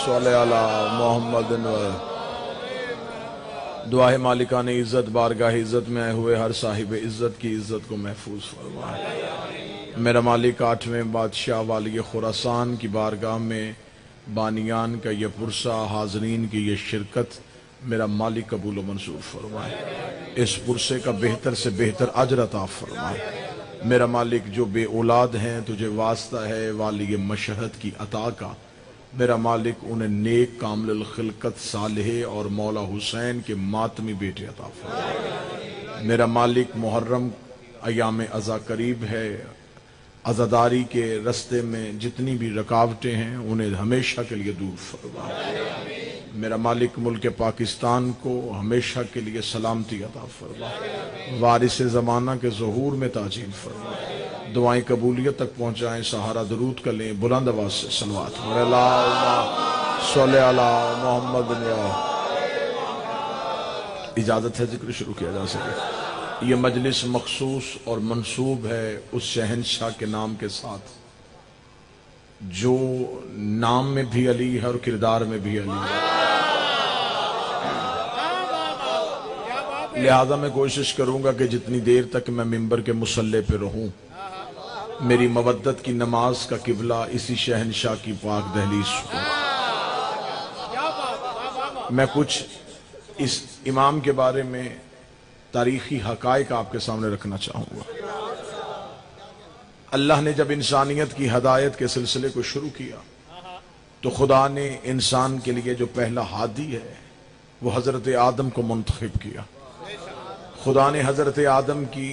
صلی علی محمد دعا مالکان عزت بارگاہ عزت میں آئے ہوئے ہر صاحب عزت کی عزت کو محفوظ فرمائے۔ میرا مالک آٹھویں بادشاہ والی خراسان کی بارگاہ میں بانیان کا یہ پرسہ حاضرین کی یہ شرکت میرا مالک قبول و منظور فرمائے، اس پرسے کا بہتر سے بہتر اجر عطا فرمائے۔ میرا مالک جو بے اولاد ہیں تجھے واسطہ ہے والی مشہد کی عطا کا، میرا مالک انہیں نیک کامل الخلقت صالح اور مولا حسین کے ماتمی بیٹے عطا فرمائے۔ میرا مالک محرم ایام عزا قریب ہے، عزاداری کے رستے میں جتنی بھی رکاوٹیں ہیں انہیں ہمیشہ کے لیے دور فرمائے۔ میرا مالک ملک پاکستان کو ہمیشہ کے لیے سلامتی عطا فرمائے، وارث زمانہ کے ظہور میں تاجیل فرمائے، دعائیں قبولیت تک پہنچائیں، سہارا درود کر لیں، بلند آواز سے صلوات اللہم صلی علی محمد۔ اجازت ہے ذکر شروع کیا جا سکے۔ یہ مجلس مخصوص اور منسوب ہے اس شہنشاہ کے نام کے ساتھ جو نام میں بھی علی ہے اور کردار میں بھی علی ہے، لہذا میں کوشش کروں گا کہ جتنی دیر تک میں ممبر کے مصلی پہ رہوں میری مودت کی نماز کا قبلہ اسی شہنشاہ کی پاک دہلیز ہو۔ میں کچھ اس امام کے بارے میں تاریخی حقائق آپ کے سامنے رکھنا چاہوں گا۔ اللہ نے جب انسانیت کی ہدایت کے سلسلے کو شروع کیا تو خدا نے انسان کے لیے جو پہلا ہادی ہے وہ حضرت آدم کو منتخب کیا۔ خدا نے حضرت آدم کی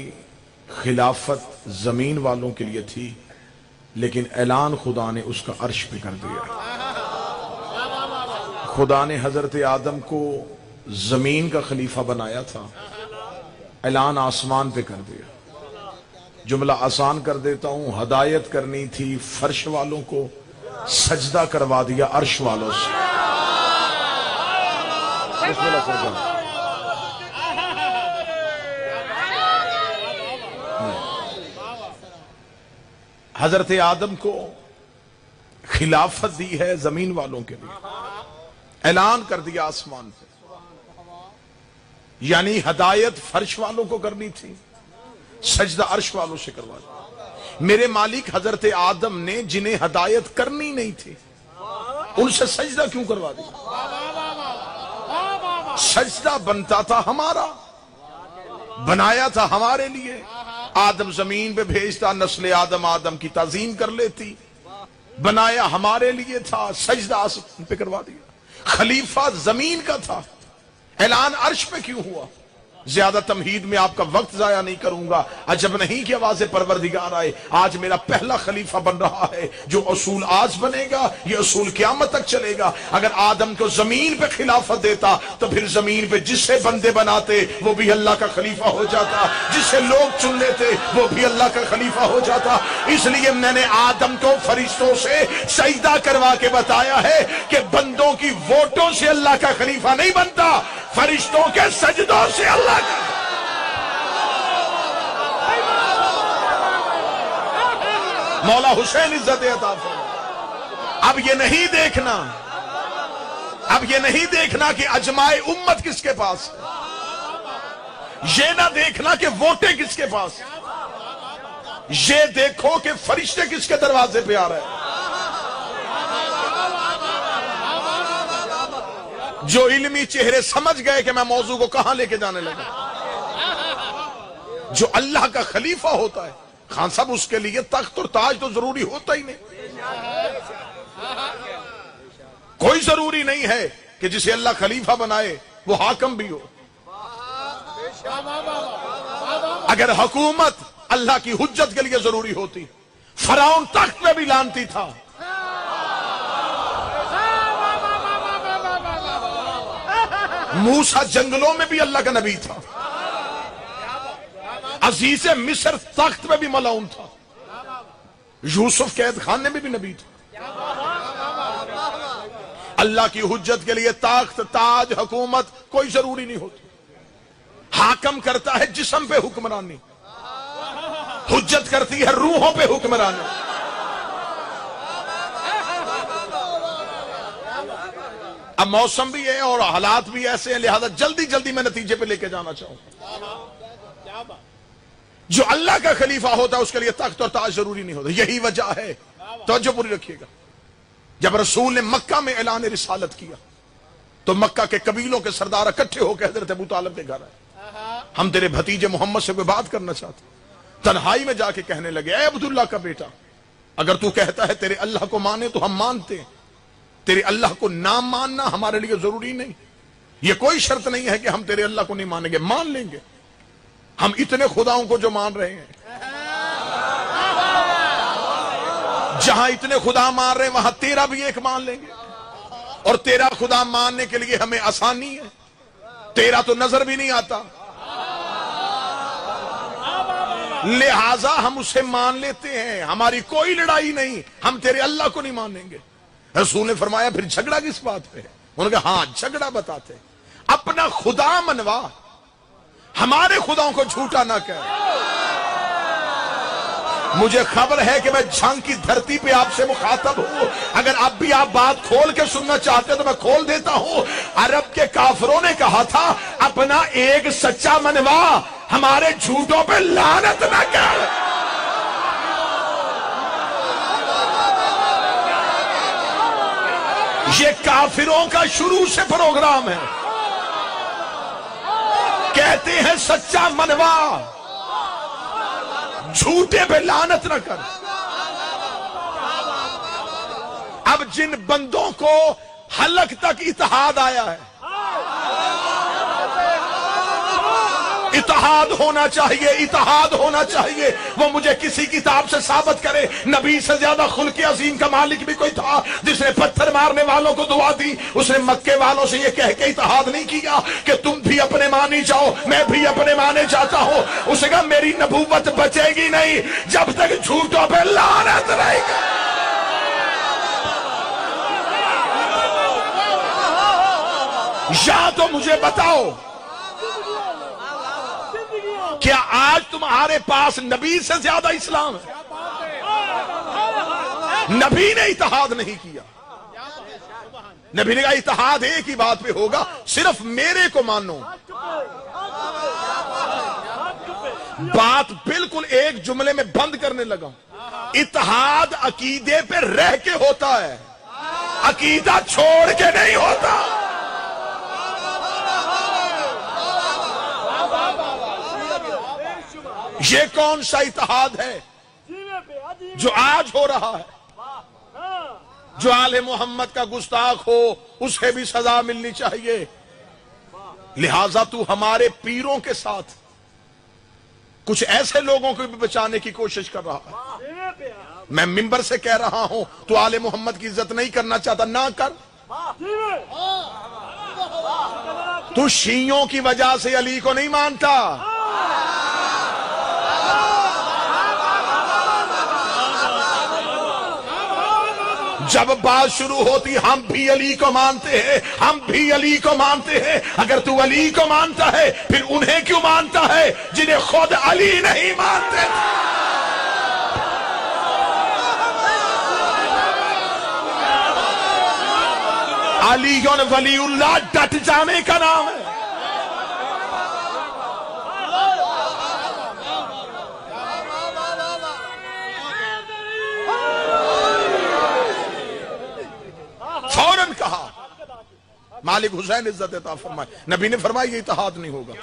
خلافت زمین والوں کے لیے تھی، لیکن اعلان خدا نے اس کا عرش پہ کر دیا۔ خدا نے حضرت آدم کو زمین کا خلیفہ بنایا تھا، اعلان آسمان پہ کر دیا۔ جملہ آسان کر دیتا ہوں، ہدایت کرنی تھی فرش والوں کو، سجدہ کروا دیا عرش والوں سے۔ بسم اللہ سجدہ۔ حضرت آدم کو خلافت دی ہے زمین والوں کے لیے، اعلان کر دیا آسمان پہ، یعنی ہدایت فرش والوں کو کرنی تھی، سجدہ عرش والوں سے کروا دیا۔ میرے مالک حضرت آدم نے جنہیں ہدایت کرنی نہیں تھی ان سے سجدہ کیوں کروا دیا؟ سجدہ بنتا تھا ہمارا، بنایا تھا ہمارے لیے، آدم زمین پہ بھیجتا، نسل آدم آدم کی تعظیم کر لیتی، بنایا ہمارے لیے تھا، سجدہ آسمان پہ کروا دیا۔ خلیفہ زمین کا تھا، اعلان عرش پہ کیوں ہوا؟ زیادہ تمہید میں آپ کا وقت ضائع نہیں کروں گا۔ عجب نہیں کہ آواز پروردگار آئے، آج میرا پہلا خلیفہ بن رہا ہے، جو اصول آج بنے گا یہ اصول قیامت تک چلے گا۔ اگر آدم کو زمین پہ خلافت دیتا تو پھر زمین پہ جس سے بندے بناتے وہ بھی اللہ کا خلیفہ ہو جاتا، جس سے لوگ چن لیتے وہ بھی اللہ کا خلیفہ ہو جاتا۔ اس لیے میں نے آدم کو فرشتوں سے سجدہ کروا کے بتایا ہے کہ بندوں کی ووٹوں سے اللہ کا خلیفہ نہیں بنتا، فرشتوں کے سجدوں سے اللہ کا۔ مولا حسین عزت عطا فرمائے۔ اب یہ نہیں دیکھنا کہ اجماع امت کس کے پاس ہے، یہ نہ دیکھنا کہ ووٹیں کس کے پاس ہیں، یہ دیکھو کہ فرشتے کس کے دروازے پہ آ رہے ہیں۔ جو علمی چہرے سمجھ گئے کہ میں موضوع کو کہاں لے کے جانے لگا، جو اللہ کا خلیفہ ہوتا ہے خان صاحب اس کے لیے تخت اور تاج تو ضروری ہوتا ہی نہیں، کوئی ضروری نہیں ہے کہ جسے اللہ خلیفہ بنائے وہ حاکم بھی ہو۔ اگر حکومت اللہ کی حجت کے لیے ضروری ہوتی فرعون تخت میں بھی لانتی تھا، موسیٰ جنگلوں میں بھی اللہ کا نبی تھا، عزیز مصر تخت میں بھی ملعون تھا، یوسف قید خانے میں بھی نبی تھا۔ اللہ کی حجت کے لیے تخت تاج حکومت کوئی ضروری نہیں ہوتی، حاکم کرتا ہے جسم پہ حکمرانی، حجت کرتی ہے روحوں پہ حکمرانی۔ अब मौसम भी है और हालात भी ऐसे हैं, लिहाजा जल्दी जल्दी मैं नतीजे पे लेके जाना चाहूंगा। जो अल्लाह का खलीफा होता है उसके लिए तख्त और ताज जरूरी नहीं होता। यही वजह है, तवज्जो पूरी रखिएगा, जब रसूल ने मक्का में ऐलान रिसालत किया तो मक्का के कबीलों के सरदार इकट्ठे होकर हजरत अबू तालिब के घर आए, हम तेरे भतीजे मोहम्मद से कोई बात करना चाहते। तन्हाई में जाके कहने लगे, ऐ अब्दुल्ला का बेटा, अगर तू कहता है तेरे अल्लाह को माने तो हम मानते हैं, तेरे अल्लाह को ना मानना हमारे लिए जरूरी नहीं। ये कोई शर्त नहीं है कि हम तेरे अल्लाह को नहीं मानेंगे, मान लेंगे। हम इतने खुदाओं को जो मान रहे हैं, जहां इतने खुदा मान रहे हैं वहां तेरा भी एक मान लेंगे, और तेरा खुदा मानने के लिए हमें आसानी है, तेरा तो नजर भी नहीं आता, लिहाजा हम उसे मान लेते हैं, हमारी कोई लड़ाई नहीं, हम तेरे अल्लाह को नहीं मानेंगे। रसूल ने फरमाया फिर झगड़ा किस बात पे है? उन्होंने कहा हाँ झगड़ा बताते, अपना खुदा मनवा, हमारे खुदाओं को झूठा ना कह। मुझे खबर है कि मैं जंग की धरती पे आपसे मुखातब हूं, अगर अब भी आप बात खोल के सुनना चाहते तो मैं खोल देता हूं। अरब के काफिरों ने कहा था अपना एक सच्चा मनवा, हमारे झूठों पे लानत ना कर। ये काफिरों का शुरू से प्रोग्राम है, कहते हैं सच्चा मनवा, झूठे पे लानत न कर। अब जिन बंदों को हलक तक इत्तेहाद आया है, इत्तेहाद होना चाहिए, इत्तेहाद होना चाहिए, वो मुझे किसी किताब से साबित करे। नबी से ज्यादा खुल्क़े अजीम का मालिक भी कोई था जिसने पत्थर मारने वालों को दुआ दी? उसने मक्के वालों से ये कह के इत्तेहाद नहीं किया कि तुम भी अपने माने जाओ, मैं भी अपने माने जाता हूं। उसने कहा मेरी नबूवत बचेगी नहीं जब तक झूठों पे लानत रहेगी। या तो मुझे बताओ, क्या आज तुम्हारे पास नबी से ज्यादा इस्लाम है? नबी ने इत्तेहाद नहीं किया। नबी ने कहा इत्तेहाद एक ही बात पे होगा, सिर्फ मेरे को मानो। बात बिल्कुल एक जुमले में बंद करने लगा। इत्तेहाद अकीदे पे रह के होता है, अकीदा छोड़ के नहीं होता। ये कौन सा इत्तेहाद है जो आज हो रहा है? जो आले मोहम्मद का गुस्ताख हो उसे भी सजा मिलनी चाहिए। लिहाजा तू हमारे पीरों के साथ कुछ ऐसे लोगों को भी बचाने की कोशिश कर रहा है। मैं मिंबर से कह रहा हूं, तू आले मोहम्मद की इज्जत नहीं करना चाहता, ना कर। तू शियों की वजह से अली को नहीं मानता, जब बात शुरू होती हम भी अली को मानते हैं, हम भी अली को मानते हैं। अगर तू अली को मानता है फिर उन्हें क्यों मानता है जिन्हें खुद अली नहीं मानते? अली और वलीउल्लाह डट जाने का नाम है। फौरन कहा मालिक हुसैन इज्जत अता फरमाए। नबी ने फरमाया ये इत्तेहाद नहीं होगा,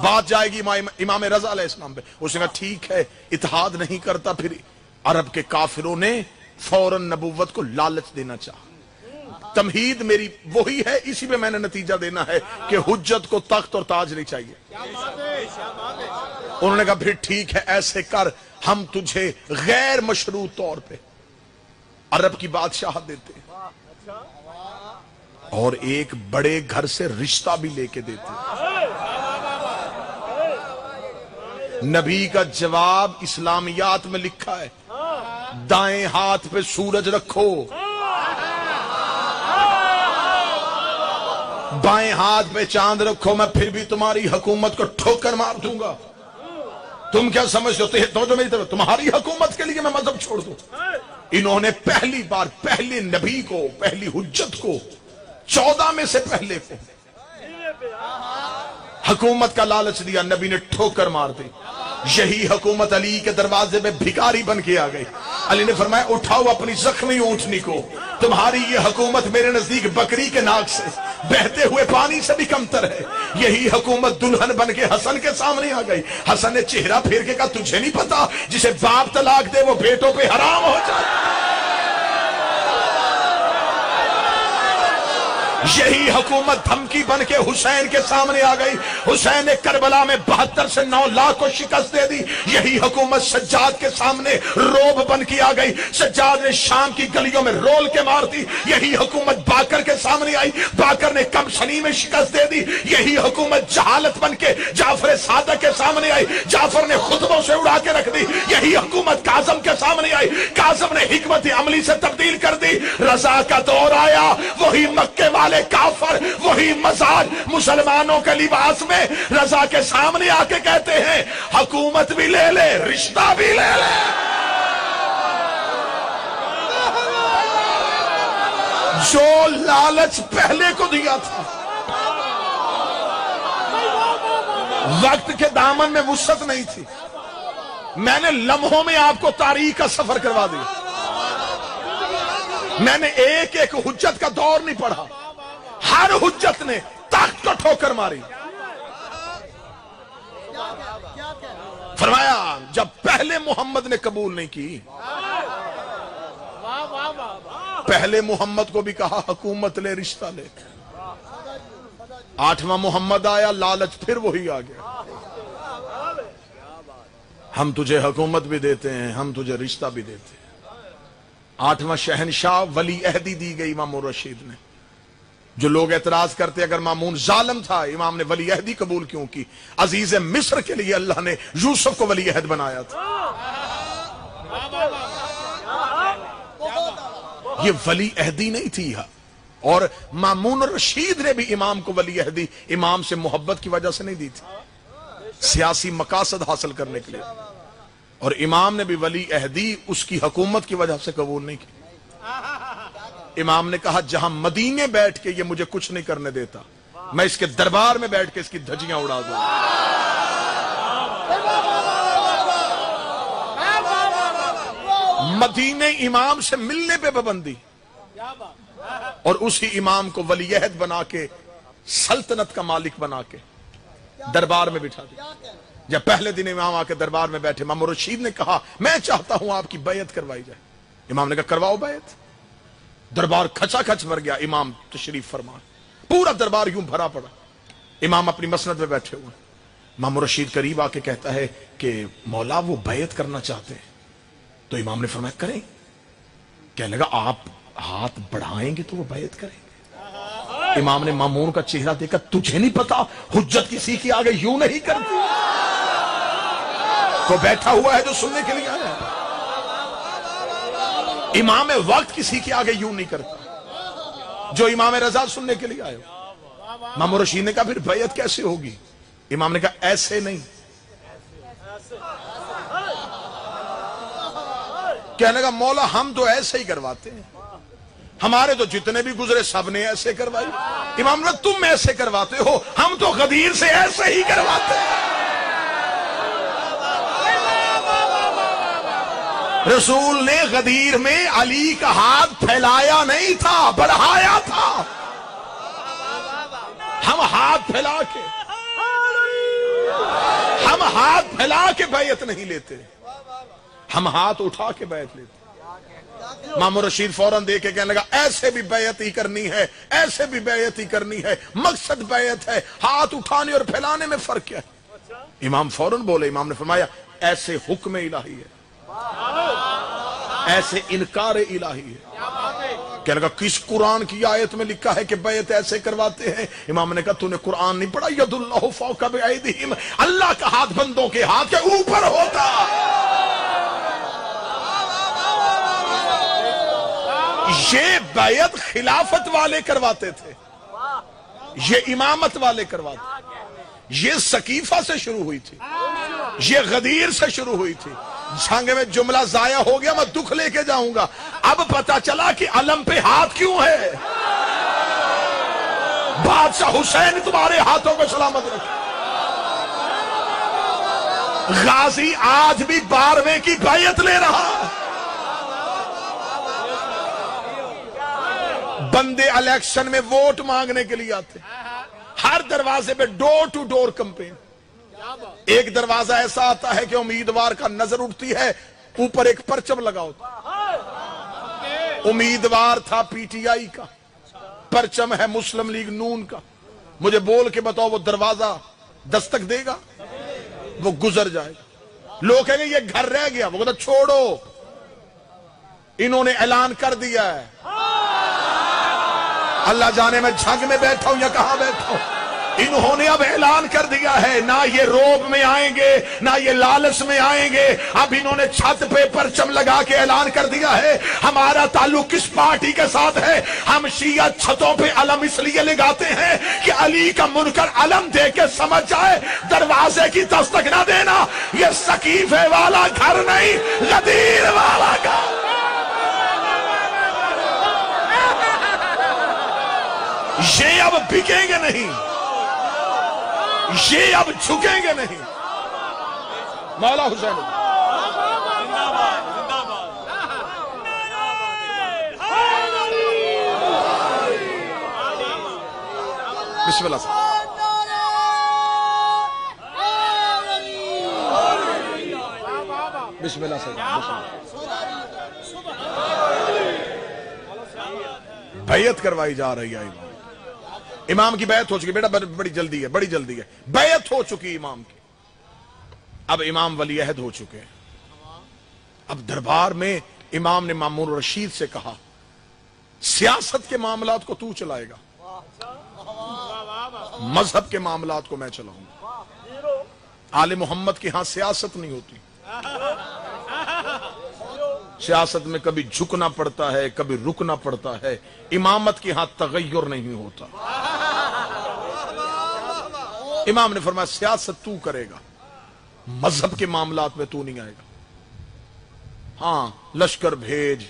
बात जाएगी इमाम रज़ा अलैहिस्सलाम पे। उसने कहा ठीक है इत्तेहाद नहीं करता। फिर अरब के काफिरों ने फौरन नबूवत को लालच देना चाहा। तमहीद मेरी वही है, इसी पे मैंने नतीजा देना है कि हुज्जत को तख्त और ताज नहीं चाहिए। उन्होंने कहा फिर ठीक है ऐसे कर, हम तुझे गैर मशरूत तौर पे अरब की बादशाहत देते हैं और एक बड़े घर से रिश्ता भी लेके देते हैं। नबी का जवाब इस्लामियात में लिखा है, दाएं हाथ पे सूरज रखो, बाएं हाथ पे चांद रखो, मैं फिर भी तुम्हारी हुकूमत को ठोकर मार दूंगा। तुम क्या समझते हो तो मेरी तरफ तुम्हारी हुकूमत के लिए मैं मजहब छोड़ दूं? इन्होंने पहली बार पहले नबी को, पहली हुज्जत को 14 में से पहले को हुकूमत का लालच दिया, नबी ने ठोकर मार दी। यही हुकूमत अली के दरवाजे में भिखारी बन के आ गई। अली ने फरमाया उठाओ अपनी जख्मी ऊंटनी को, तुम्हारी ये हुकूमत मेरे नजदीक बकरी के नाक से बहते हुए पानी से भी कमतर है। यही हुकूमत दुल्हन बन के हसन के सामने आ गई। हसन ने चेहरा फेर के कहा तुझे नहीं पता जिसे बाप तलाक दे वो बेटों पे हराम हो जाए। यही हुकूमत धमकी बन के हुसैन के सामने आ गई। हुसैन ने करबला में 72 से 9 लाख को शिकस्त दे दी। यही हुकूमत सज्जाद के सामने रोब बन के आ गई। सज्जाद ने शाम की गलियों में रोल के मार दी। यही हुकूमत बाकर के सामने आई, बाकर ने कम सनी में शिकस्त दे दी। यही हुकूमत जहालत बन के जाफर सादक के सामने आई, जाफर ने खुतबों से उड़ा के रख दी। यही हुकूमत काजम के सामने आई, काजम ने हिकमत अमली से तब्दील कर दी। रजा का दौर आया, वही मक्के वाले काफर, वही मजाज मुसलमानों के लिबास में रजा के सामने आके कहते हैं हुकूमत भी ले ले, रिश्ता भी ले ले। जो लालच पहले को दिया था, वक्त के दामन में वुसअत नहीं थी। मैंने लम्हों में आपको तारीख का सफर करवा दिया। मैंने एक एक हुज्जत का दौर नहीं पढ़ा, हर हुज्जत ने तख्त को ठोकर मारी। फरमाया जब पहले मोहम्मद ने कबूल नहीं की, पहले मोहम्मद को भी कहा हुकूमत ले, रिश्ता ले। 8वां मोहम्मद आया, लालच फिर वही आ गया। हम तुझे हुकूमत भी देते हैं, हम तुझे रिश्ता भी देते हैं। 8वां शहनशाह वली अहदी दी गई इमाम रशीद ने। जो लोग एतराज करते अगर मामून जालिम था, इमाम ने वली अहदी कबूल क्यों की? अजीज मिस्र के लिए अल्लाह ने यूसुफ को वली अहद बनाया था। ये वली अहदी नहीं थी। और मामून रशीद ने भी इमाम को वली अहदी इमाम से मोहब्बत की वजह से नहीं दी थी, सियासी मकासद हासिल करने के लिए। और इमाम ने भी वली अहदी उसकी हुकूमत की वजह से कबूल नहीं की। इमाम ने कहा जहां मदीने बैठ के ये मुझे कुछ नहीं करने देता, मैं इसके दरबार में बैठ के इसकी धज्जियां उड़ा दूंगा। मदीने इमाम से मिलने पे पाबंदी, और उसी इमाम को वलीअहद बना के सल्तनत का मालिक बना के दरबार में बिठा दिया। जब पहले दिन इमाम आके दरबार में बैठे, इमाम रशीद ने कहा मैं चाहता हूं आपकी बैयत करवाई जाए। इमाम ने कहा करवाओ बैयत। दरबार खचाखच भर गया। इमाम तशरीफ फरमा, पूरा दरबार यूं भरा पड़ा। इमाम अपनी मसनद में बैठे हुए। इमाम रशीद करीब आके कहता है कि मौला वो बैयत करना चाहते हैं। तो इमाम ने फरमाया करें। कहने लगा आप हाथ बढ़ाएंगे तो वो बैयत करेंगे। इमाम ने मामून का चेहरा देखा, तुझे नहीं पता हुज्जत किसी की आगे यूं नहीं करती। तो बैठा हुआ है जो सुनने के लिए आया है। इमाम वक्त किसी के आगे यूं नहीं करता जो इमाम रजा सुनने के लिए आए। इमाम रशीद ने कहा फिर बैयत कैसे होगी? इमाम ने कहा ऐसे नहीं। कहने लगा मौला हम तो ऐसे ही करवाते हैं, हमारे तो जितने भी गुजरे सब ने ऐसे करवाई। इमाम ने तुम ऐसे करवाते हो, हम तो गदीर से ऐसे ही करवाते हैं। रसूल ने गदीर में अली का हाथ फैलाया नहीं था, बढ़ाया था। हम हाथ फैला के बैयत नहीं लेते, हम हाथ उठा के बैयत लेते। इमाम रशीद फौरन देख के कहने लगा ऐसे भी बैयत ही करनी है, ऐसे भी बैयत ही करनी है, मकसद बैयत है, हाथ उठाने और फैलाने में फर्क क्या है? इमाम फौरन बोले। इमाम ने फरमाया ऐसे हुक्म इलाही है, ऐसे इनकार इलाही है। कहने लगा किस कुरान की आयत में लिखा है कि बैयत ऐसे करवाते हैं? इमाम ने कहा तूने कुरान नहीं पढ़ा? यदुल्लाहु फौका बिअयदिहिम, अल्लाह का हाथ बंदों के हाथ के ऊपर होता। ये बैयत खिलाफत वाले करवाते थे, ये इमामत वाले करवाते। ये सकीफा से शुरू हुई थी, ये गदीर से शुरू हुई थी। जंग में जुमला जाया हो गया, मैं दुख लेके जाऊंगा। अब पता चला कि अलम पे हाथ क्यों है। بادشاہ حسین تمہارے ہاتھوں کو سلامت رکھے۔ غازی آج بھی 12ویں کی بیعت لے رہا ہے۔ بندے الیکشن میں ووٹ مانگنے کے لیے آتے، ہر دروازے پہ ڈور ٹو ڈور کمپین۔ ایک دروازہ ایسا آتا ہے کہ امیدوار کا نظر اٹھتی ہے، اوپر ایک پرچم لگا ہوتا، امیدوار تھا پی ٹی آئی کا، پرچم ہے مسلم لیگ نون کا۔ مجھے بول کے بتاؤ وہ دروازہ دستک دے گا؟ وہ گزر جائے گا۔ لوگ کہیں گے یہ گھر رہ گیا، وہ کہتا چھوڑو، انہوں نے اعلان کر دیا ہے۔ اللہ جانے میں جھنگ میں بیٹھا ہوں یا کہاں بیٹھا ہوں، انہوں نے اب اعلان کر دیا ہے، نہ یہ روب میں آئیں گے نہ یہ لالچ میں آئیں گے۔ اب انہوں نے چھت پہ پرچم لگا کے اعلان کر دیا ہے ہمارا تعلق کس پارٹی کے ساتھ ہے۔ ہم شیعہ چھتوں پہ علم اس لیے لگاتے ہیں کہ علی کا منکر علم دے کے سمجھ جائے، دروازے کی دستک نہ دینا، یہ سقیفے والا گھر نہیں، غدیر والا گھر۔ یہ اب بکیں گے نہیں، یہ اب جھکیں گے نہیں۔ مولا حسین بسم اللہ صاحب۔ بسم اللہ صاحب۔ بیعت کروائی جا رہی ہے امام کی، بیعت ہو چکی بیٹا، بڑی جلدی ہے، بڑی جلدی ہے، بیعت ہو چکی امام کی۔ اب امام ولی عہد ہو چکے ہیں۔ اب دربار میں امام نے مامون رشید سے کہا سیاست کے معاملات کو تو چلائے گا، مذہب کے معاملات کو میں چلاؤں گا۔ آل محمد کے ہاں سیاست نہیں ہوتی، سیاست میں کبھی جھکنا پڑتا ہے کبھی رکنا پڑتا ہے، امامت کے ہاں تغیر نہیں ہوتا۔ امام نے فرمایا سیاست تو کرے گا، مذہب کے معاملات میں تو نہیں آئے گا۔ ہاں لشکر بھیج،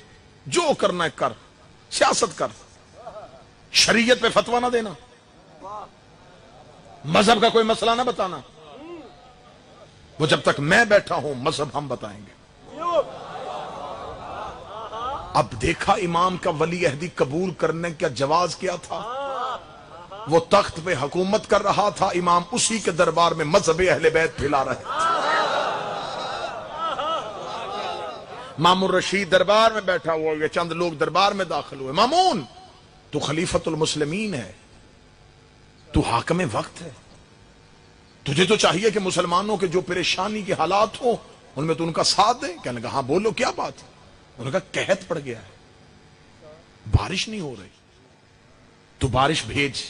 جو کرنا ہے کر، سیاست کر، شریعت پہ فتویٰ نہ دینا، مذہب کا کوئی مسئلہ نہ بتانا۔ وہ جب تک میں بیٹھا ہوں مذہب ہم بتائیں گے۔ اب دیکھا امام کا ولی عہدی قبول کرنے کا جواز کیا تھا۔ وہ تخت پہ حکومت کر رہا تھا، امام اسی کے دربار میں مذہب اہل بیت پھیلا رہے تھے۔ مامون رشید دربار میں بیٹھا ہوا ہے، چند لوگ دربار میں داخل ہوئے۔ مامون تو خلیفۃ المسلمین ہے، تو حاکم وقت ہے، تجھے تو چاہیے کہ مسلمانوں کے جو پریشانی کے حالات ہوں ان میں تو ان کا ساتھ دے۔ کہنے لگا ہاں بولو کیا بات ہے؟ انہوں نے کہا قحط پڑ گیا ہے، بارش نہیں ہو رہی، تو بارش بھیج۔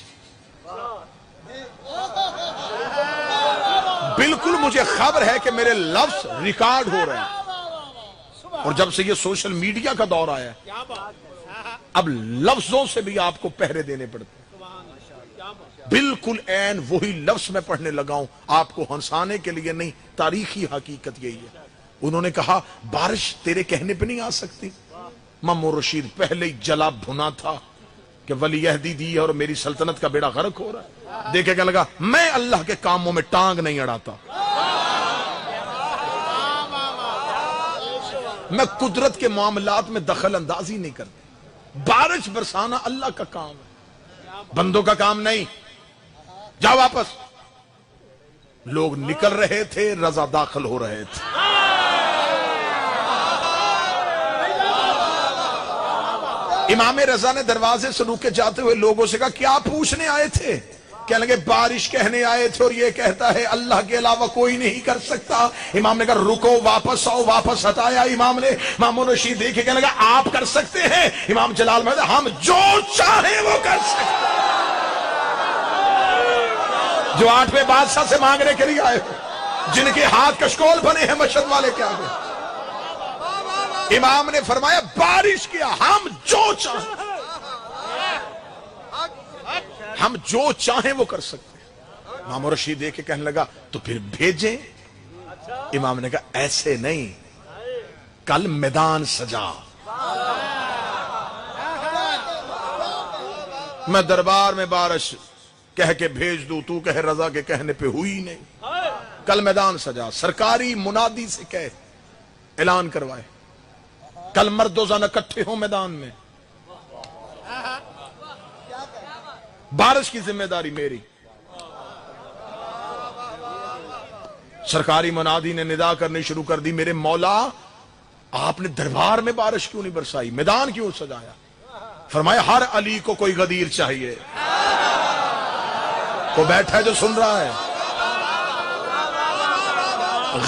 بالکل مجھے خبر ہے کہ میرے لفظ ریکارڈ ہو رہے ہیں، اور جب سے یہ سوشل میڈیا کا دور آیا ہے اب لفظوں سے بھی آپ کو پہرے دینے پڑتے ہیں۔ بالکل عین وہی لفظ میں پڑھنے لگا ہوں، آپ کو ہنسانے کے لیے نہیں، تاریخی حقیقت یہی ہے۔ انہوں نے کہا بارش تیرے کہنے پہ نہیں آ سکتی۔ مامون رشید پہلے ہی جلا بھنا تھا کہ ولی عہدی دی اور میری سلطنت کا بیڑا غرق ہو رہا ہے۔ دیکھے کہ لگا میں اللہ کے کاموں میں ٹانگ نہیں اڑاتا، میں قدرت کے معاملات میں دخل اندازی نہیں کرتا۔ بارش برسانا اللہ کا کام ہے، بندوں کا کام نہیں۔ جاؤ واپس۔ لوگ نکل رہے تھے، رضا داخل ہو رہے تھے۔ امام رضا نے دروازے سے روکے جاتے ہوئے لوگوں سے کہا کیا پوچھنے آئے تھے؟ کہنے لگے بارش کہنے آئے تھے، اور یہ کہتا ہے اللہ کے علاوہ کوئی نہیں کر سکتا۔ امام نے کہا رکو، واپس آؤ۔ واپس ہٹایا امام نے۔ مامون رشید دیکھے کہنے لگا آپ کر سکتے ہیں؟ امام جلال محمد ہم جو چاہیں وہ کر سکتے ہیں۔ جو 8ویں بادشاہ سے مانگنے کے لیے آئے ہو، جن کے ہاتھ کشکول بنے ہیں مشہد والے کے آگے، امام نے فرمایا بارش کیا، ہم جو چاہیں، ہم جو چاہیں وہ کر سکتے ہیں۔ مامون رشید دیکھ کے کہنے لگا تو پھر بھیجیں۔ امام نے کہا ایسے نہیں، کل میدان سجا۔ میں دربار میں بارش کہہ کے بھیج دوں، تو کہے رضا کے کہنے پہ ہوئی نہیں۔ کل میدان سجا، سرکاری منادی سے کہے، اعلان کروائے، کل مرد و زن اکٹھے ہوں میدان میں، بارش کی ذمہ داری میری۔ سرکاری منادی نے ندا کرنی شروع کر دی، میرے مولا آپ نے دربار میں بارش کیوں نہیں برسائی، میدان کیوں سجایا؟ فرمایا ہر علی کو کوئی غدیر چاہیے، کو بیٹھا ہے جو سن رہا ہے،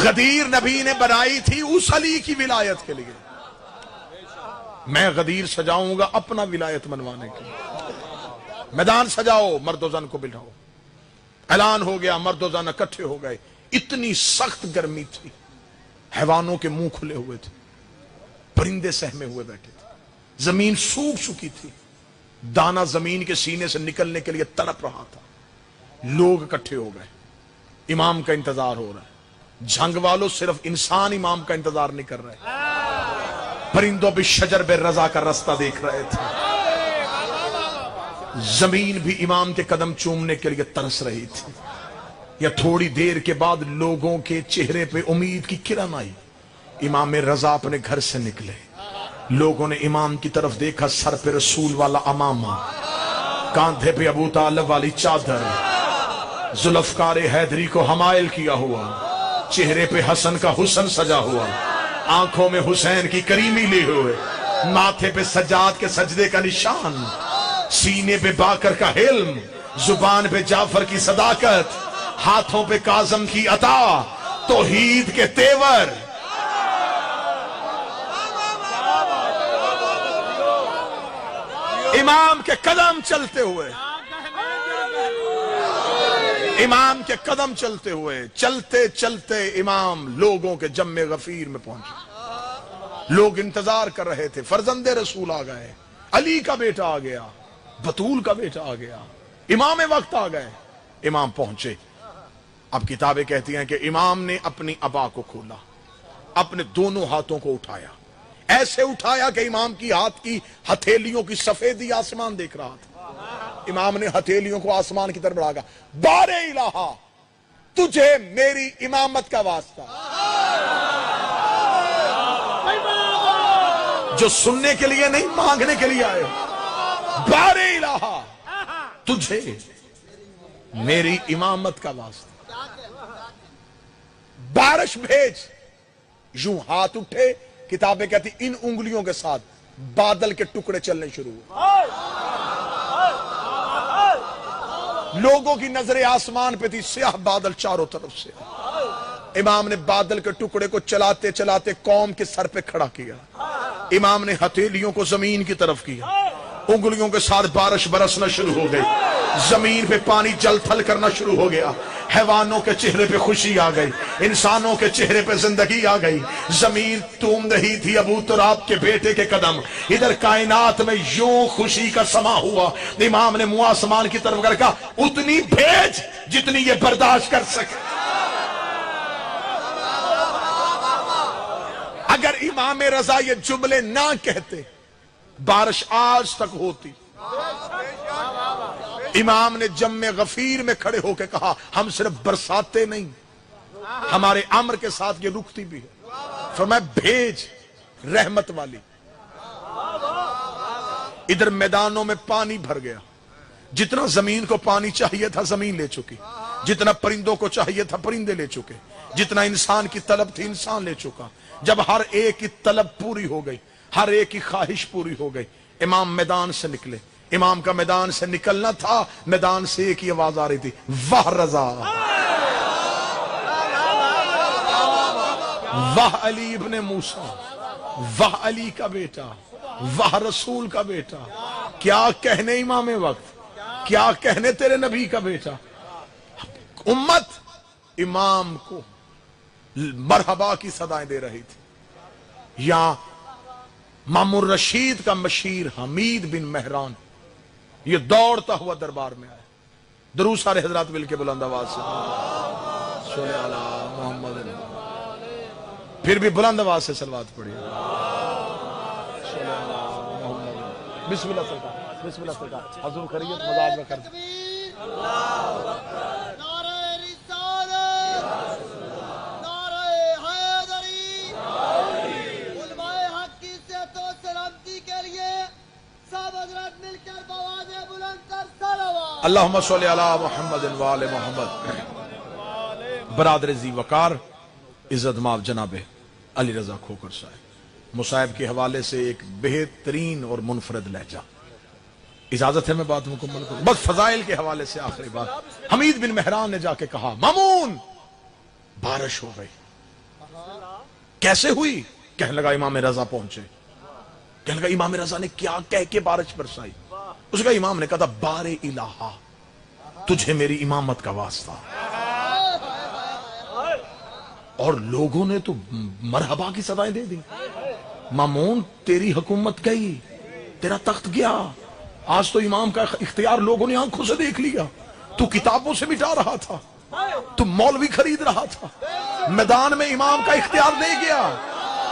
غدیر نبی نے بنائی تھی اس علی کی ولایت کے لیے، میں غدیر سجاؤں گا اپنا ولایت منوانے کے لیے۔ میدان سجاؤ، مرد و زن کو بٹھاؤ۔ اعلان ہو گیا، مرد و زن اکٹھے ہو گئے۔ اتنی سخت گرمی تھی، حیوانوں کے منہ کھلے ہوئے تھے، پرندے سہمے ہوئے بیٹھے تھے، زمین سوکھ چکی تھی، دانا زمین کے سینے سے نکلنے کے لیے تڑپ رہا تھا۔ لوگ اکٹھے ہو گئے، امام کا انتظار ہو رہا ہے۔ جنگ والوں صرف انسان امام کا انتظار نہیں کر رہے، پرندوں بھی شجر بے رضا کا راستہ دیکھ رہے تھے، زمین بھی امام کے قدم چومنے کے لیے ترس رہی تھی۔ یا تھوڑی دیر کے بعد لوگوں کے چہرے پہ امید کی کرن آئی، امام رضا اپنے گھر سے نکلے، لوگوں نے امام کی طرف دیکھا، سر پہ رسول والا امامہ، کاندھے پہ ابو طالب والی چادر، ذوالفقار حیدری کو حمائل کیا ہوا، چہرے پہ حسن کا حسن سجا ہوا، آنکھوں میں حسین کی کریمی لی ہوئے، ماتھے پہ سجاد کے سجدے کا نشان، سینے پہ باکر کا حلم، زبان پہ جعفر کی صداقت، ہاتھوں پہ کاظم کی عطا، توحید کے تیور۔ امام کے قدم چلتے ہوئے، امام کے قدم چلتے ہوئے، چلتے چلتے امام لوگوں کے جم غفیر میں پہنچے۔ لوگ انتظار کر رہے تھے، فرزند رسول آ گئے، علی کا بیٹا آ گیا، بطول کا بیٹا آ گیا، امام وقت آ گئے۔ امام پہنچے۔ اب کتابیں کہتی ہیں کہ امام نے اپنی عبا کو کھولا، اپنے دونوں ہاتھوں کو اٹھایا، ایسے اٹھایا کہ امام کی ہاتھ کی ہتھیلیوں کی سفیدی آسمان دیکھ رہا تھا۔ امام نے ہتھیلیوں کو آسمان کی طرف بڑھا گا، بار الہا تجھے میری امامت کا واسطہ، جو سننے کے لیے نہیں مانگنے کے لیے آئے، بار الہا تجھے میری امامت کا واسطہ، بارش بھیج۔ یوں ہاتھ اٹھے، کتابیں کہتی ان انگلیوں کے ساتھ بادل کے ٹکڑے چلنے شروع ہوئے۔ لوگوں کی نظریں آسمان پہ تھی، سیاہ بادل چاروں طرف سے۔ امام نے بادل کے ٹکڑے کو چلاتے چلاتے قوم کے سر پہ کھڑا کیا، امام نے ہتھیلیوں کو زمین کی طرف کیا، انگلیوں کے ساتھ بارش برسنا شروع ہو گئی، زمین پہ پانی جل تھل کرنا شروع ہو گیا، حیوانوں کے چہرے پہ خوشی آ گئی، انسانوں کے چہرے پہ زندگی آ گئی، زمین توم رہی تھی ابو تراب کے بیٹے کے قدم، ادھر کائنات میں یوں خوشی کا سما ہوا۔ امام نے منہ آسمان کی طرف کر کہا، اتنی بھیج جتنی یہ برداشت کر سکے۔ اگر امام رضا یہ جملے نہ کہتے، بارش آج تک ہوتی۔ امام نے جم غفیر میں کھڑے ہو کے کہا، ہم صرف برساتے نہیں، ہمارے امر کے ساتھ یہ رکتی بھی ہے۔ فرمایا بھیج رحمت والی۔ ادھر میدانوں میں پانی بھر گیا، جتنا زمین کو پانی چاہیے تھا زمین لے چکی، جتنا پرندوں کو چاہیے تھا پرندے لے چکے، جتنا انسان کی طلب تھی انسان لے چکا۔ جب ہر ایک کی طلب پوری ہو گئی، ہر ایک کی خواہش پوری ہو گئی، امام میدان سے نکلے۔ امام کا میدان سے نکلنا تھا، میدان سے ایک ہی آواز آ رہی تھی، واہ رضا، واہ علی ابن موسیٰ، واہ علی کا بیٹا، واہ رسول کا بیٹا۔ کیا کہنے امام وقت، کیا کہنے تیرے نبی کا بیٹا۔ امت امام کو مرحبا کی صدائیں دے رہی تھی۔ یہاں مامور رشید کا مشیر حمید بن مہران یہ دوڑتا ہوا دربار میں آیا۔ درود سارے حضرات مل کے بلند آواز سے صلی اللہ محمد، پھر بھی بلند آواز سے صلوات پڑھیے۔ صلی اللہ محمد۔ بسم اللہ سرکار، بسم اللہ سرکار، حضور خیریت مزاج میں کر دیں۔ اللہم صلی علی محمد و آل محمد۔ برادر ذی وقار عزت مآب جناب علی رضا کھوکر صاحب، مصائب کے حوالے سے ایک بہترین اور منفرد لہجہ۔ اجازت ہے میں بات مکمل کروں؟ بس فضائل کے حوالے سے آخری بات۔ حمید بن مہران نے جا کے کہا مامون بارش ہو گئی۔ کیسے ہوئی؟ کہنے لگا امام رضا پہنچے۔ کہنے لگا امام رضا نے کیا کہہ کے بارش برسائی؟ اس کا امام نے کہا تھا بار الہا تجھے میری امامت کا واسطہ۔ اور لوگوں نے تو مرحبا کی صدائیں دے دی۔ مامون تیری حکومت گئی، تیرا تخت گیا، آج تو امام کا اختیار لوگوں نے آنکھوں سے دیکھ لیا۔ تو کتابوں سے مٹا رہا تھا، تو مولوی خرید رہا تھا، میدان میں امام کا اختیار نہیں گیا۔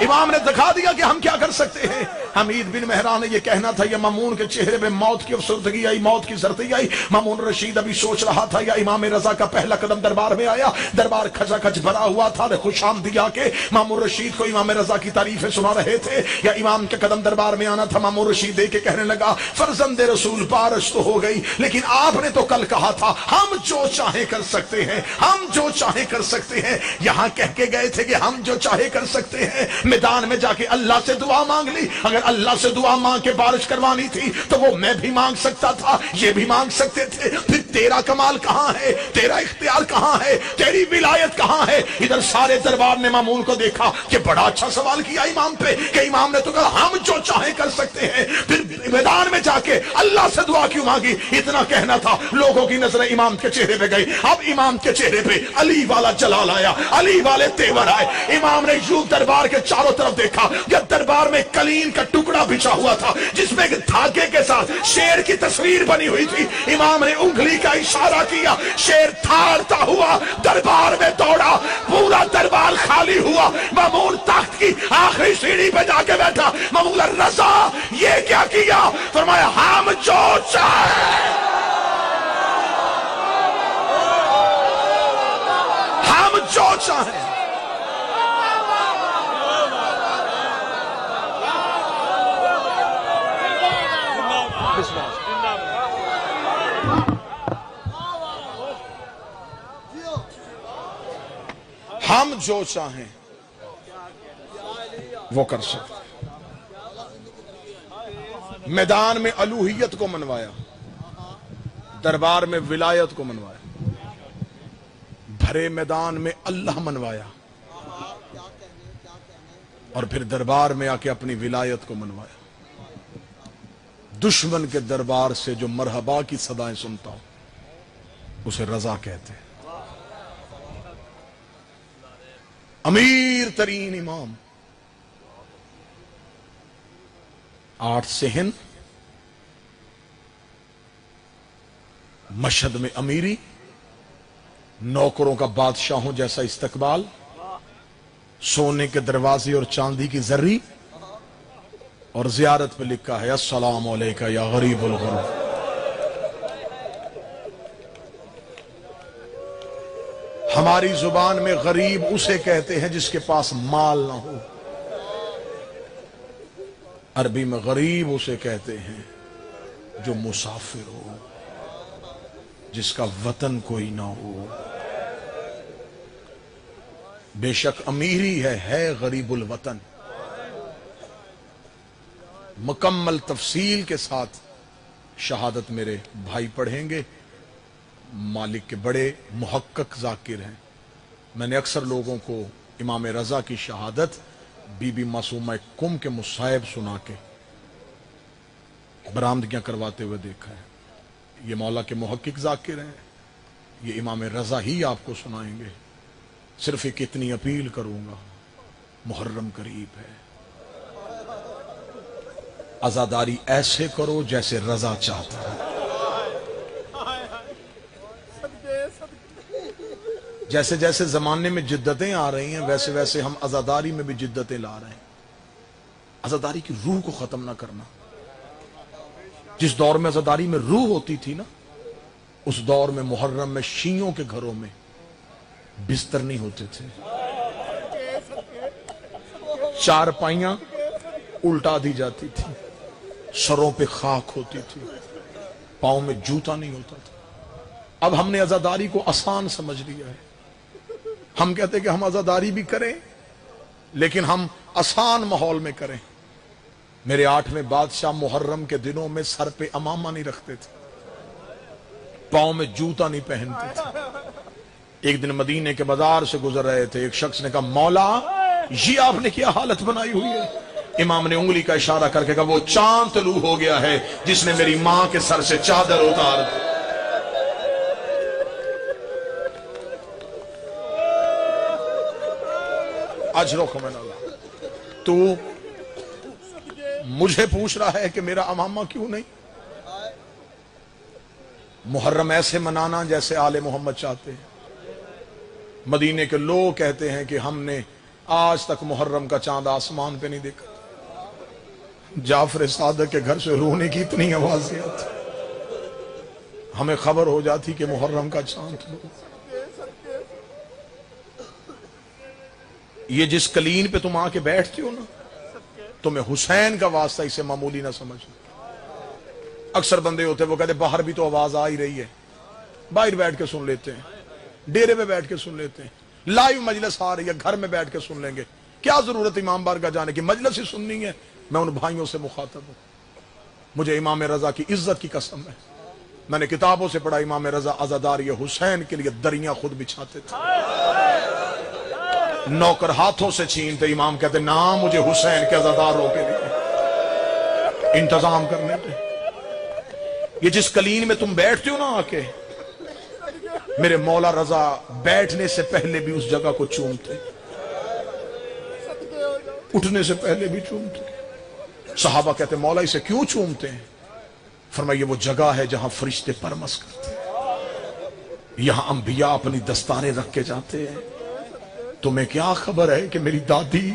امام نے دکھا دیا کہ ہم کیا کر سکتے ہیں۔ حمید بن مہران نے یہ کہنا تھا، یا مامون کے چہرے پہ موت کی افسردگی آئی، موت کی زردی آئی۔ مامون رشید ابھی سوچ رہا تھا، یا امام رضا کا پہلا قدم دربار میں آیا، دربار کھچا کھچ بھرا ہوا تھا، خوش آمدید آ کے مامون رشید کو امام رضا کی تعریفیں سنا رہے تھے، یا امام کے قدم دربار میں آنا تھا۔ مامون رشید دے کے کہنے لگا فرزند رسول بارش تو ہو گئی، لیکن آپ نے تو کل کہا تھا ہم جو چاہے کر سکتے ہیں، ہم جو چاہے کر سکتے ہیں۔ یہاں کہہ کے گئے تھے کہ ہم جو چاہے کر سکتے ہیں، میدان میں جا کے اللہ سے دعا مانگ لی۔ اگر اللہ سے دعا مانگ کے بارش کروانی تھی تو وہ میں بھی مانگ سکتا تھا، یہ بھی مانگ سکتے تھے۔ پھر تیرا کمال کہاں ہے؟ تیرا اختیار کہاں ہے؟ تیری ولایت کہاں ہے؟ ادھر سارے دربار نے مامون کو دیکھا کہ بڑا اچھا سوال کیا امام پہ، کہ امام نے تو کہا ہم جو چاہے کر سکتے ہیں، پھر میدان میں جا کے اللہ سے دعا کیوں مانگی؟ اتنا کہنا تھا۔ لوگوں کی نظریں امام کے چہرے پہ گئی۔ اب امام کے چہرے پہ علی والا جلال آیا، علی والے تیور آئے۔ امام نے یوں دربار کے چاروں طرف دیکھا، یا دربار میں قلین کا ٹکڑا بچھا ہوا تھا جس میں دھاگے کے ساتھ شیر کی تصویر بنی ہوئی تھی۔ امام نے انگلی کا اشارہ کیا، شیر تھارتا ہوا دربار میں دوڑا، پورا دربار خالی ہوا۔ مامون تخت کی آخری سیڑھی پہ جا کے بیٹھا۔ مامون رضا یہ کیا کیا؟ فرمایا ہم جو چاہے، ہم جو چاہیں۔ ہم جو چاہیں وہ کر سکتے۔ میدان میں الوہیت کو منوایا، دربار میں ولایت کو منوایا، بھرے میدان میں اللہ منوایا، اور پھر دربار میں آ کے اپنی ولایت کو منوایا۔ دشمن کے دربار سے جو مرحبا کی صدائیں سنتا ہوں اسے رضا کہتے ہیں۔ امیر ترین امام، 8 صحن، مشہد میں امیری، نوکروں کا بادشاہوں جیسا استقبال، سونے کے دروازے اور چاندی کی زری، اور زیارت پہ لکھا ہے السلام علیکہ یا غریب الغرب۔ ہماری زبان میں غریب اسے کہتے ہیں جس کے پاس مال نہ ہو، عربی میں غریب اسے کہتے ہیں جو مسافر ہو، جس کا وطن کوئی نہ ہو۔ بے شک امیری ہے غریب الوطن۔ مکمل تفصیل کے ساتھ شہادت میرے بھائی پڑھیں گے، مالک کے بڑے محقق ذاکر ہیں۔ میں نے اکثر لوگوں کو امام رضا کی شہادت بی بی معصومہ کم کے مصائب سنا کے برآمدگیاں کرواتے ہوئے دیکھا ہے۔ یہ مولا کے محقق ذاکر ہیں، یہ امام رضا ہی آپ کو سنائیں گے۔ صرف ایک اتنی اپیل کروں گا، محرم قریب ہے، عزاداری ایسے کرو جیسے رضا چاہتا ہے۔ جیسے جیسے زمانے میں جدتیں آ رہی ہیں ویسے ویسے ہم عزاداری میں بھی جدتیں لا رہے ہیں۔ عزاداری کی روح کو ختم نہ کرنا۔ جس دور میں عزاداری میں روح ہوتی تھی نا، उस दौर में मुहर्रम में शियों के घरों में बिस्तर नहीं होते थे, चारपाइयां उल्टा दी जाती थी, सरों पे खाक होती थी, पांव में जूता नहीं होता था। अब हमने अज़ादारी को आसान समझ लिया है। हम कहते कि हम अज़ादारी भी करें लेकिन हम आसान माहौल में करें। मेरे 8वें बादशाह मुहर्रम के दिनों में सर पे अमामा नहीं रखते थे, पांव में जूता नहीं पहनते थे। एक दिन मदीने के बाजार से गुजर रहे थे, एक शख्स ने कहा मौला ये आपने क्या हालत बनाई हुई है? इमाम ने उंगली का इशारा करके कहा वो चांद तलू हो गया है जिसने मेरी मां के सर से चादर उतार दी। अजरो को मैंने तू मुझे पूछ रहा है कि मेरा अमामा क्यों नहीं? मुहर्रम ऐसे मनाना जैसे आले मोहम्मद चाहते हैं। मदीने के लोग कहते हैं कि हमने आज तक मुहर्रम का चांद आसमान पे नहीं देखा। जाफर सादक के घर से रोने की इतनी आवाजें आती, हमें खबर हो जाती कि मुहर्रम का चांद। ये जिस कलीन पे तुम आके बैठते हो ना, तुम्हें हुसैन का वास्ता इसे मामूली ना समझो। अक्सर बंदे होते वो कहते बाहर भी तो आवाज आ ही रही है, बाहर बैठ के सुन लेते हैं, डेरे पे बैठ के सुन लेते हैं, लाइव मजलिस आ रही है घर में बैठ के सुन लेंगे, क्या जरूरत इमाम बारगाह जाने की, मजलिस ही सुननी है। मैं उन भाइयों से मुखातब हूं, मुझे इमाम रजा की इज्जत की कसम है। मैंने किताबों से पढ़ा इमाम रजा अज़ादारी हुसैन के लिए दरियां खुद बिछाते थे, नौकर हाथों से छीनते, इमाम कहते ना मुझे हुसैन के अज़ादारों के लिए इंतजाम करने पे। ये जिस कलीन में तुम बैठते हो ना आके, मेरे मौला रजा बैठने से पहले भी उस जगह को चूमते, उठने से पहले भी चूमते। सहाबा कहते मौला इसे क्यों चूमते हैं? फरमाइए वो जगह है जहां फरिश्ते परमस करते हैं, यहां अंबिया अपनी दस्तारें रख के जाते हैं। तुम्हें क्या खबर है कि मेरी दादी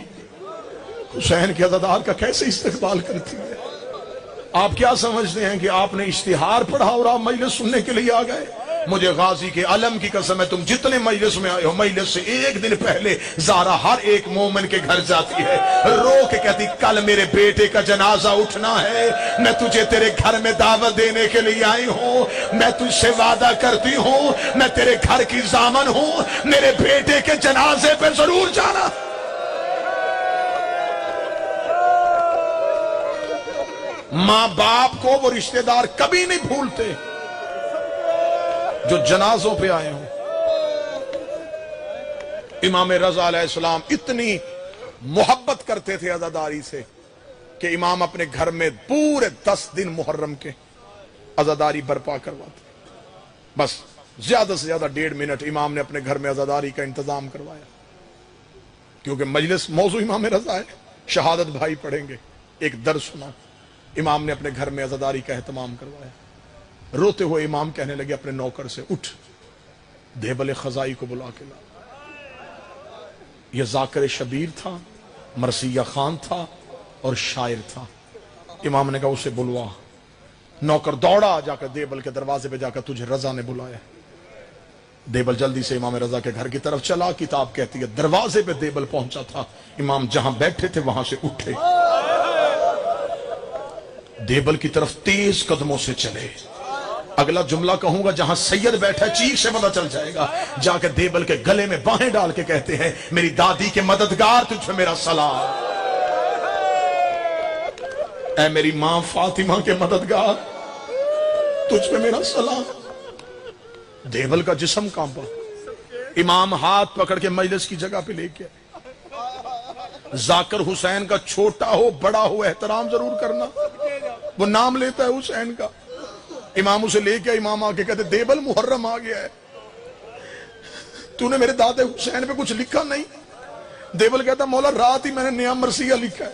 हुसैन के अज़ादार का कैसे इस्तकबाल करती है? आप क्या समझते हैं कि आपने इश्तिहार पढ़ा और आप मजलिस सुनने के लिए आ गए? मुझे गाजी के अलम की कसम है, तुम जितने मजलिस में आए हो, मजलिस से एक दिन पहले ज़ारा हर एक मोमिन के घर जाती है, रो के कहती कल मेरे बेटे का जनाजा उठना है, मैं तुझे तेरे घर में दावत देने के लिए आई हूं, मैं तुझसे वादा करती हूं मैं तेरे घर की जामन हूं, मेरे बेटे के जनाजे पे जरूर जाना। मां बाप को वो रिश्तेदार कभी नहीं भूलते जो जनाजों पे आए हों। इमाम रज़ा अलैहिस्सलाम इतनी मोहब्बत करते थे अज़ादारी से कि इमाम अपने घर में पूरे 10 दिन मुहर्रम के अज़ादारी बर्पा करवाते। बस ज्यादा से ज्यादा 1.5 मिनट इमाम ने अपने घर में अज़ादारी का इंतजाम करवाया, क्योंकि मजलिस मौजू इमाम रज़ा है, शहादत भाई पढ़ेंगे, एक दर्स सुना। इमाम ने अपने घर में अज़ादारी का एहतमाम करवाया। रोते हुए इमाम कहने लगे अपने नौकर से, उठ देबल खजाई को बुला के ला। यह जाकिर शबीर था, मरसिया खान था और शायर था। इमाम ने कहा उसे बुलवा। नौकर दौड़ा जाकर देबल के दरवाजे पे जाकर, तुझे रजा ने बुलाया। देबल जल्दी से इमाम रजा के घर की तरफ चला। किताब कहती है दरवाजे पे देबल पहुंचा था, इमाम जहां बैठे थे वहां से उठे, देबल की तरफ तेज कदमों से चले। अगला जुमला कहूंगा, जहां सैयद बैठा चीख से पता चल जाएगा। जाकर देबल के गले में बाहें डाल के कहते हैं, मेरी दादी के मददगार तुझ पे मेरा सलाम, ऐ मेरी मां फातिमा के मददगार तुझ पे मेरा सलाम। देबल का जिस्म कांपा। इमाम हाथ पकड़ के मजलिस की जगह पे लेके आए। जाकिर हुसैन का छोटा हो बड़ा हो एहतराम जरूर करना, वो नाम लेता है हुसैन का। इमाम उसे लेके, इमाम आके कहते देबल मुहर्रम आ गया है, तूने मेरे दादे हुसैन पे कुछ लिखा नहीं? देबल कहता मौला रात ही मैंने नया मरसिया लिखा है।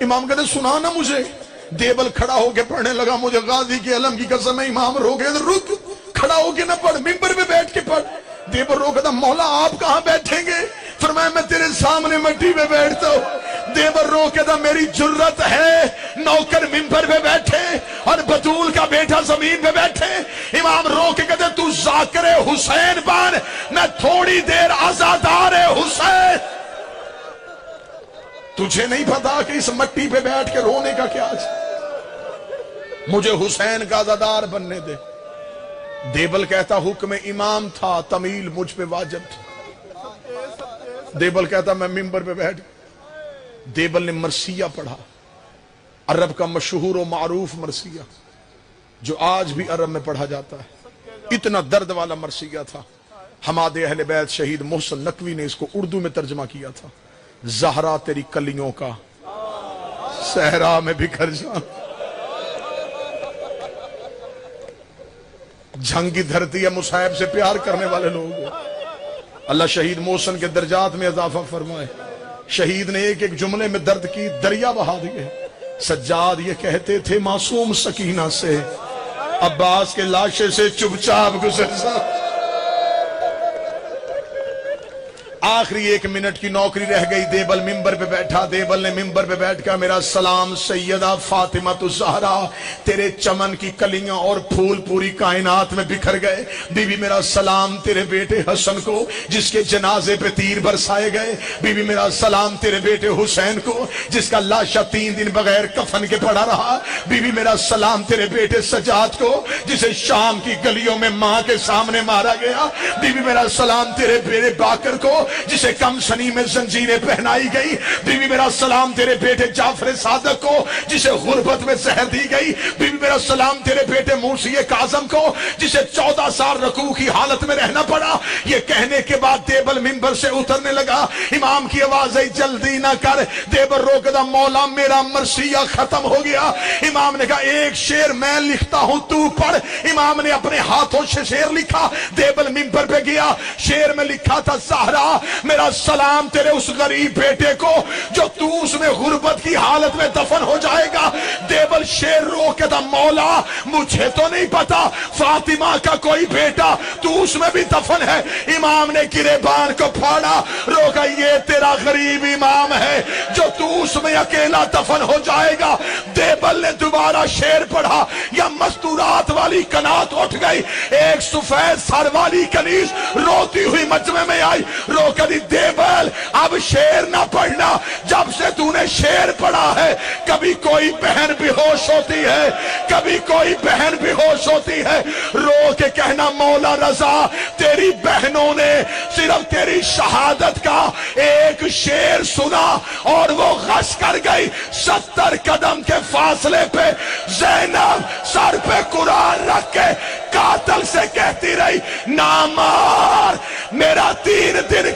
इमाम कहते सुना ना मुझे। देबल खड़ा होके पढ़ने लगा, मुझे गाजी के अलम की कसम है। इमाम रो गए, रुक, खड़ा होके ना पढ़, मिंबर पे बैठ के पढ़। देबल रो कहता मौला आप कहां बैठेंगे? फरमाया मैं तेरे सामने मट्टी में बैठता हूं। देबल रो कहता मेरी जुर्रत है नौकर मिंबर पे बैठे और बतूल का बेटा जमीन पे बैठे। इमाम रो के कहते ज़ाकिर हुसैन बन, मैं थोड़ी देर आज़ादार हुसैन। तुझे नहीं पता कि इस मट्टी पे बैठ के रोने का क्या है? मुझे हुसैन का आज़ादार बनने दे। देबल कहता हुक्म इमाम था, तमील मुझ पे वाजिब था। देबल कहता मैं मिंबर पे बैठ। देबल ने मरसिया पढ़ा, अरब का मशहूर और मारूफ मरसिया, जो आज भी अरब में पढ़ा जाता है। इतना दर्द वाला मरसिया था। हमादे अहले बैत शहीद मोहसिन नकवी ने इसको उर्दू में तर्जमा किया था। ज़हरा तेरी कलियों का सहरा में बिखर जा, झंगी धरती है मुसाहिब से प्यार करने वाले लोग। अल्लाह शहीद मोहसिन के दर्जात में इजाफा फरमाए। शहीद ने एक एक जुमले में दर्द की दरिया बहा दिए। सज्जाद ये कहते थे मासूम सकीना से अब्बास के लाशे से चुपचाप गुजर। आखिरी 1 मिनट की नौकरी रह गई। देबल मिंबर पे बैठा। देबल ने मिंबर पे बैठ कर मेरा सलाम सैयदा फातिमा तु ज़हरा, तेरे चमन की कलियां और फूल पूरी कायनात में बिखर गए। बीबी मेरा सलाम तेरे बेटे हसन को जिसके जनाजे पे तीर बरसाए गए। बीबी मेरा सलाम तेरे बेटे हुसैन को जिसका लाशा 3 दिन बगैर कफन के पड़ा रहा। बीबी मेरा सलाम तेरे बेटे सजाद को जिसे शाम की गलियों में मां के सामने मारा गया। बीबी मेरा सलाम तेरे बेटे बाकर को जिसे कम सनी में जंजीरें पहनाई गई। बीबी मेरा सलाम तेरे बेटे जाफर सादक को जिसे गुर्बत में जहर दी गई। बीबी मेरा सलाम तेरे बेटे मूसी काजम को जिसे 14 साल रकू की हालत में रहना पड़ा। ये कहने के बाद देबल मिंबर से उतरने लगा। इमाम की आवाज आई जल्दी ना कर। देबल रोकदा मौला मेरा मरसिया खत्म हो गया। इमाम ने कहा एक शेर मैं लिखता हूं तू पढ़। इमाम ने अपने हाथों से शेर लिखा। देबल मिंबर पे गया। शेर में लिखा था ज़हरा मेरा सलाम तेरे उस गरीब बेटे को जो तू उसमें गुर्बत की हालत में दफन हो जाएगा। देबल शेर रो के था मौला मुझे तो नहीं पता फातिमा का कोई बेटा तू उसमें भी दफन है। इमाम ने गिरेबान को फाड़ा। रोका ये तेरा गरीब इमाम है जो तू उसमें अकेला दफन हो जाएगा। देबल ने दोबारा शेर पढ़ा। या मस्तूरात वाली कनात उठ गई। एक सफेद सर वाली कनीज रोती हुई मजमे में आई। कभी देबल अब शेर ना पढ़ना। जब से तूने शेर पढ़ा है कभी कोई बहन बेहोश होती है, कभी कोई बहन बेहोश होती है। रो के कहना मौला रजा तेरी बहनों ने सिर्फ तेरी शहादत का एक शेर सुना और वो गश कर गई। 70 कदम के फासले पे ज़ैनब सर पे कुरान रख के कातल से कहती रही ना मार। मेरा 3 दिन